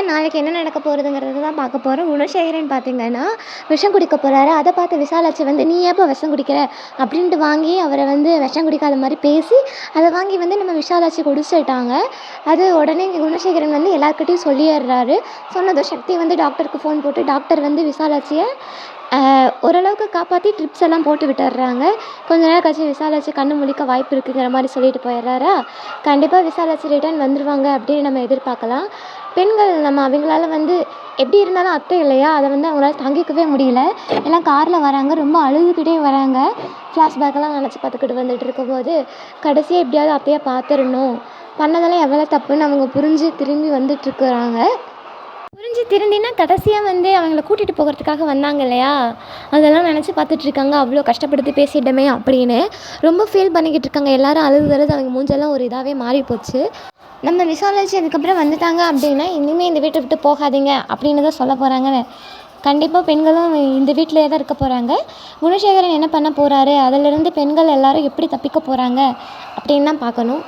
நாளைக்கு என்ன நடக்க போகுதுங்கிறது தான் பார்க்க போகிறோம். குணசேகரன் பார்த்தீங்கன்னா விஷம் குடிக்க போகிறாரு. அதை பார்த்து விசாலாட்சி வந்து நீ ஏப்பா விஷம் குடிக்கிற அப்படின்ட்டு வாங்கி அவரை வந்து விஷம் குடிக்காத மாதிரி பேசி அதை வாங்கி வந்து நம்ம விசாலாட்சி குடிச்சிட்டாங்க. அது உடனே குணசேகரன் வந்து எல்லாருக்கிட்டையும் சொல்லிடுறாரு. சொன்னதும் சக்தி வந்து டாக்டருக்கு ஃபோன் போட்டு டாக்டர் வந்து விசாலாட்சியை ஓரளவுக்கு காப்பாற்றி ட்ரிப்ஸ் எல்லாம் போட்டு விட்டுர்றாங்க. கொஞ்ச நேரம் கழிச்சு விசாலாட்சி கண்ணு முழிக்க வாய்ப்பு இருக்குங்கிற மாதிரி சொல்லிட்டு போயிடுறாரா. கண்டிப்பாக விசாலாட்சி ரிட்டர்ன் வந்துடுவாங்க அப்படின்னு நம்ம எதிர்பார்க்கலாம். பெண்கள் நம்ம அவங்களால வந்து எப்படி இருந்தாலும் அத்தை இல்லையா, அதை வந்து அவங்களால தாங்கிக்கவே முடியல. எல்லாம் காரில் வராங்க, ரொம்ப அழுதுகிட்டே வராங்க. ஃப்ளாஷ்பேக்கெல்லாம் நினச்சி பார்த்துக்கிட்டு வந்துட்டு இருக்கும்போது கடைசியாக எப்படியாவது அத்தையை பார்த்துடணும், பண்ணதெல்லாம் எவ்வளோ தப்புன்னு அவங்க புரிஞ்சு திரும்பி வந்துட்டுருக்குறாங்க. புரிஞ்சு திருந்தினா கடைசியாக வந்து அவங்கள கூட்டிகிட்டு போகிறதுக்காக வந்தாங்க இல்லையா, அதெல்லாம் நினச்சி பார்த்துட்ருக்காங்க. அவ்வளோ கஷ்டப்படுத்தி பேசிட்டோமே அப்படின்னு ரொம்ப ஃபீல் பண்ணிக்கிட்டு இருக்காங்க. எல்லாரும் அழுது அழுது அவங்க மூஞ்செல்லாம் ஒரு இதாகவே மாறி போச்சு. நம்ம விசாலாட்சி அதுக்கப்புறம் வந்துட்டாங்க அப்படின்னா இனிமேல் இந்த வீட்டை விட்டு போகாதீங்க அப்படின்னு தான் சொல்ல போகிறாங்க. கண்டிப்பாக பெண்களும் இந்த வீட்டிலே தான் இருக்க போகிறாங்க. குணசேகரன் என்ன பண்ண போகிறாரு, அதிலிருந்து பெண்கள் எல்லாரும் எப்படி தப்பிக்க போகிறாங்க அப்படின்னு தான் பார்க்கணும்.